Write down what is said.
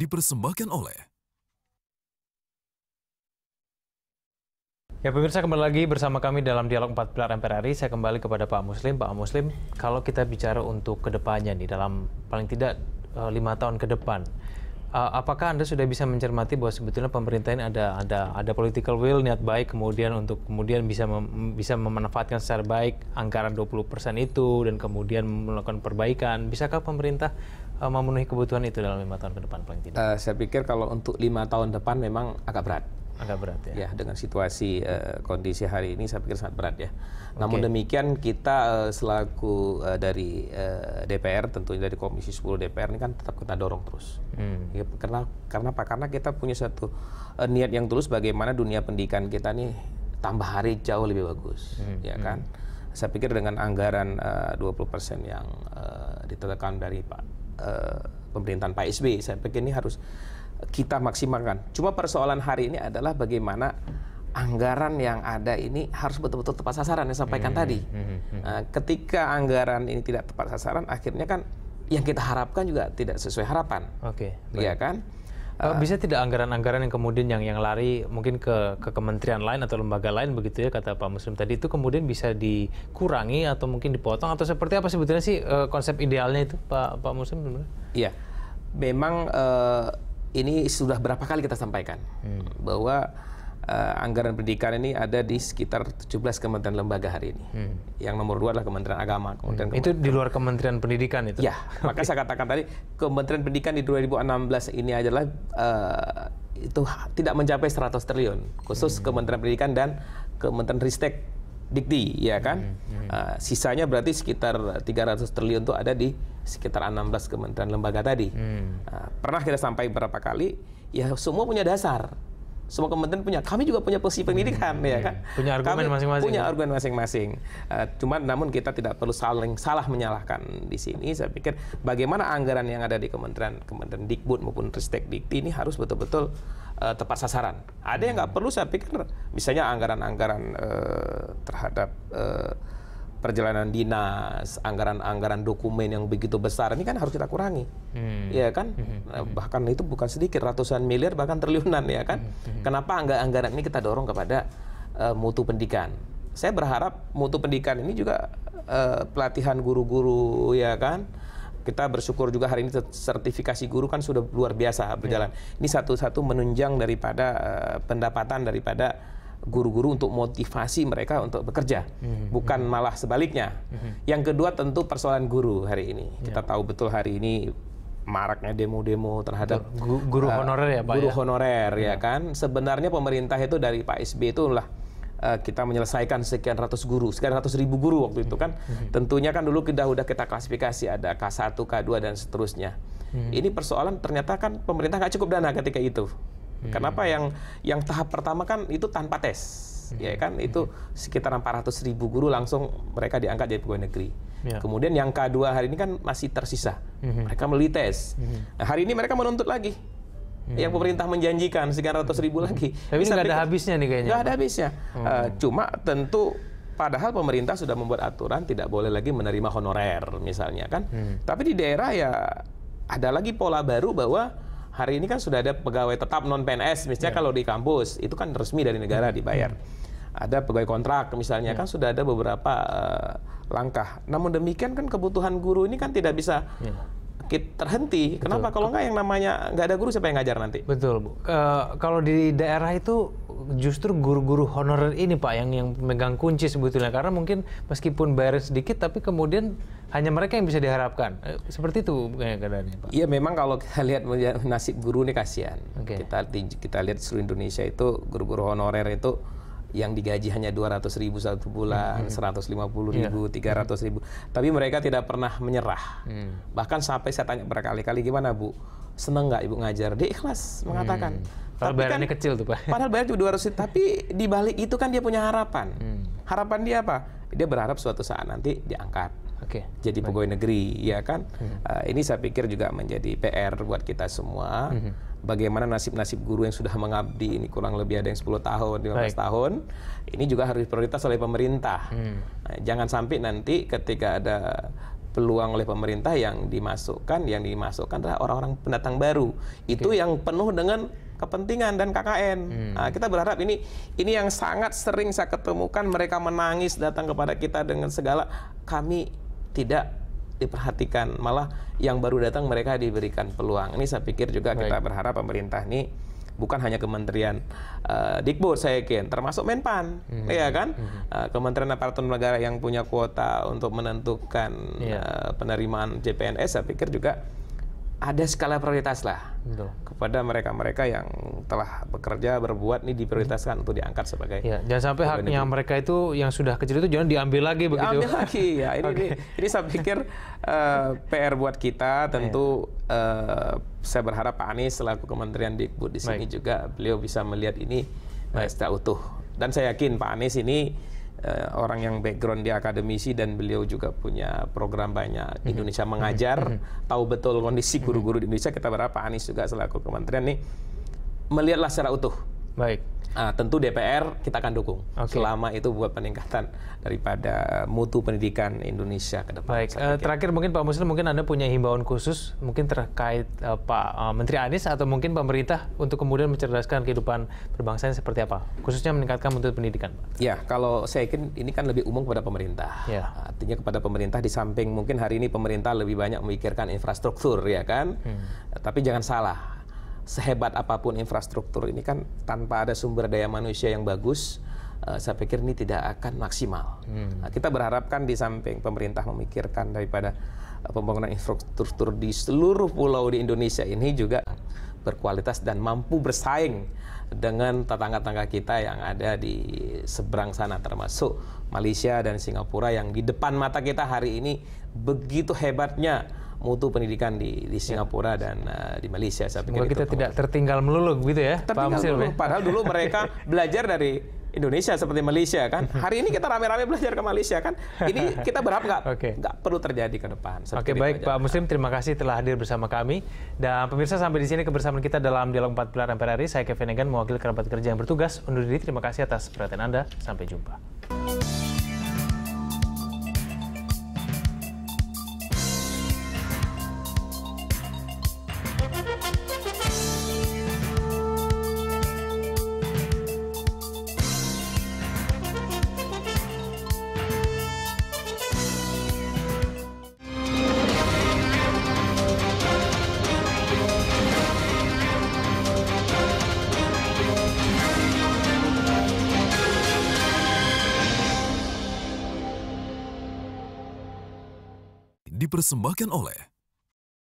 dipersembahkan oleh Ya pemirsa, kembali lagi bersama kami dalam Dialog 4 Pilar MPR RI. Saya kembali kepada Pak Muslim. Pak Muslim, kalau kita bicara untuk kedepannya nih, dalam paling tidak 5 tahun ke depan, apakah Anda sudah bisa mencermati bahwa sebetulnya pemerintah ini ada political will, niat baik kemudian bisa memanfaatkan secara baik anggaran 20% itu dan kemudian melakukan perbaikan? Bisakah pemerintah memenuhi kebutuhan itu dalam 5 tahun ke depan paling tidak? Saya pikir kalau untuk 5 tahun depan memang agak berat. Agak berat ya? Ya, dengan situasi kondisi hari ini saya pikir sangat berat ya. Namun demikian kita selaku dari DPR, tentunya dari Komisi 10 DPR ini kan tetap kita dorong terus. Ya, karena apa? Karena kita punya satu niat yang tulus bagaimana dunia pendidikan kita nih tambah hari jauh lebih bagus. Ya kan? Saya pikir dengan anggaran 20% yang ditetapkan dari pemerintahan Pak SBY, saya pikir ini harus kita maksimalkan. Cuma persoalan hari ini adalah bagaimana anggaran yang ada ini harus betul-betul tepat sasaran yang sampaikan tadi. Ketika anggaran ini tidak tepat sasaran, akhirnya kan yang kita harapkan juga tidak sesuai harapan. Oke. Iya kan? Bisa tidak anggaran-anggaran yang kemudian yang lari mungkin ke kementerian lain atau lembaga lain begitu ya, kata Pak Muslim tadi, itu kemudian bisa dikurangi atau mungkin dipotong atau seperti apa sebetulnya sih konsep idealnya itu Pak Muslim sebenarnya? Iya. Memang ini sudah berapa kali kita sampaikan bahwa anggaran pendidikan ini ada di sekitar 17 kementerian lembaga hari ini. Yang nomor 2 adalah Kementerian Agama. Itu di luar Kementerian Pendidikan itu? Ya, maka saya katakan tadi Kementerian Pendidikan di 2016 ini adalah itu tidak mencapai 100 triliun. Khusus Kementerian Pendidikan dan Kementerian Ristek Dikti, ya kan? Sisanya berarti sekitar 300 triliun itu ada di sekitar 16 kementerian lembaga tadi. Pernah kita sampai berapa kali, ya semua punya dasar. Semua kementerian punya, kami juga punya posisi pendidikan, ya kan? Punya argumen masing-masing. Punya argumen masing-masing. Namun kita tidak perlu salah menyalahkan di sini. Saya pikir bagaimana anggaran yang ada di Kementerian Dikbud maupun Ristek Dikti ini harus betul-betul tepat sasaran. Ada yang nggak perlu, saya pikir misalnya anggaran-anggaran terhadap perjalanan dinas, anggaran-anggaran dokumen yang begitu besar ini kan harus kita kurangi, ya kan? Bahkan itu bukan sedikit, ratusan miliar bahkan triliunan, ya kan? Kenapa anggaran ini kita dorong kepada mutu pendidikan? Saya berharap mutu pendidikan ini juga pelatihan guru-guru, ya kan? Kita bersyukur juga hari ini sertifikasi guru kan sudah luar biasa berjalan. Ini satu-satu menunjang daripada pendapatan daripada guru-guru untuk motivasi mereka untuk bekerja, bukan malah sebaliknya. Yang kedua tentu persoalan guru hari ini. Kita tahu betul hari ini maraknya demo-demo terhadap guru honorer ya Pak? Guru honorer, ya kan. Sebenarnya pemerintah itu dari Pak SBY itu kita menyelesaikan sekian ratus ribu guru waktu itu kan. Tentunya kan dulu udah kita klasifikasi ada K1, K2 dan seterusnya. Ini persoalan ternyata kan pemerintah nggak cukup dana ketika itu. Kenapa yang tahap pertama kan itu tanpa tes, ya kan, itu sekitar 400.000 guru langsung mereka diangkat jadi pegawai negeri. Kemudian yang K2 hari ini kan masih tersisa, mereka melalui tes. Nah, hari ini mereka menuntut lagi, yang pemerintah menjanjikan sekian ratus ribu lagi. Tapi ini nggak ada habisnya nih kayaknya. Nggak ada habisnya. Cuma tentu padahal pemerintah sudah membuat aturan tidak boleh lagi menerima honorer misalnya kan. Tapi di daerah ya ada lagi pola baru bahwa hari ini kan sudah ada pegawai tetap non-PNS, misalnya kalau di kampus, itu kan resmi dari negara dibayar. Ada pegawai kontrak misalnya, kan sudah ada beberapa langkah. Namun demikian kan kebutuhan guru ini kan tidak bisa terhenti. Kenapa? Kalau nggak yang namanya nggak ada guru, siapa yang ngajar nanti? Betul, Bu. Kalau di daerah itu justru guru-guru honorer ini Pak yang memegang kunci sebetulnya, karena mungkin meskipun bayar sedikit tapi kemudian hanya mereka yang bisa diharapkan. Seperti itu keadaannya Pak. Iya, memang kalau kita lihat nasib guru ini kasihan. Kita lihat seluruh Indonesia itu guru-guru honorer itu yang digaji hanya 200.000 satu bulan, 150.000, 300.000. Tapi mereka tidak pernah menyerah. Bahkan sampai saya tanya berkali-kali, gimana Bu? Seneng nggak Ibu ngajar? Dia ikhlas mengatakan. Padahal bayarannya kecil tuh Pak. Padahal bayar cuma 200, tapi di balik itu kan dia punya harapan. Harapan dia apa? Dia berharap suatu saat nanti diangkat. Jadi pegawai negeri, ya kan? Ini saya pikir juga menjadi PR buat kita semua. Bagaimana nasib-nasib guru yang sudah mengabdi ini kurang lebih ada yang 10 tahun, 15 tahun. Ini juga harus prioritas oleh pemerintah. Jangan sampai nanti ketika ada peluang oleh pemerintah yang dimasukkan adalah orang-orang pendatang baru. Itu yang penuh dengan kepentingan dan KKN. Nah, kita berharap ini yang sangat sering saya ketemukan, mereka menangis datang kepada kita dengan segala, kami tidak diperhatikan, malah yang baru datang mereka diberikan peluang. Ini saya pikir juga kita berharap pemerintah ini bukan hanya Kementerian Dikbud, saya yakin, termasuk Menpan, ya kan? Kementerian Aparatur Negara yang punya kuota untuk menentukan penerimaan CPNS, saya pikir juga ada skala prioritas lah kepada mereka-mereka yang telah bekerja, berbuat, ini diprioritaskan untuk diangkat sebagai. Jangan sampai haknya mereka itu yang sudah kecil itu jangan diambil lagi begitu. Diambil lagi, ya. Ini saya pikir PR buat kita. Tentu saya berharap Pak Anies selaku Kementerian Dikbud di sini juga beliau bisa melihat ini secara utuh. Dan saya yakin Pak Anies ini orang yang background dia akademisi dan beliau juga punya program banyak Indonesia Mengajar, tahu betul kondisi guru-guru di Indonesia. Kita berharap Pak Anies juga selaku kementerian ini melihatlah secara utuh. Tentu DPR kita akan dukung selama itu buat peningkatan daripada mutu pendidikan Indonesia ke depan. Terakhir mungkin Pak Muslim, mungkin Anda punya himbauan khusus mungkin terkait Pak Menteri Anies atau mungkin pemerintah untuk kemudian mencerdaskan kehidupan berbangsa seperti apa, khususnya meningkatkan mutu pendidikan, Pak? Ya, kalau saya yakin ini kan lebih umum kepada pemerintah. Artinya kepada pemerintah, di samping mungkin hari ini pemerintah lebih banyak memikirkan infrastruktur, ya kan? Tapi jangan salah, sehebat apapun infrastruktur ini kan tanpa ada sumber daya manusia yang bagus, saya pikir ini tidak akan maksimal. Kita berharapkan di samping pemerintah memikirkan daripada pembangunan infrastruktur di seluruh pulau di Indonesia ini juga berkualitas dan mampu bersaing dengan tetangga-tetangga kita yang ada di seberang sana, termasuk Malaysia dan Singapura yang di depan mata kita hari ini begitu hebatnya mutu pendidikan di Singapura dan di Malaysia. Saya pikir kita tidak tertinggal melulu gitu ya, Pak Muslim. Padahal dulu mereka belajar dari Indonesia seperti Malaysia kan. Hari ini kita rame-rame belajar ke Malaysia kan. Ini kita berharap nggak perlu terjadi ke depan. Baik Pak Muslim, terima kasih telah hadir bersama kami. Dan pemirsa, sampai di sini kebersamaan kita dalam Dialog 4 Pilar MPR RI. Saya Kevin Egan, mewakili kerabat kerja yang bertugas undur diri. Terima kasih atas perhatian Anda. Sampai jumpa. Dipersembahkan oleh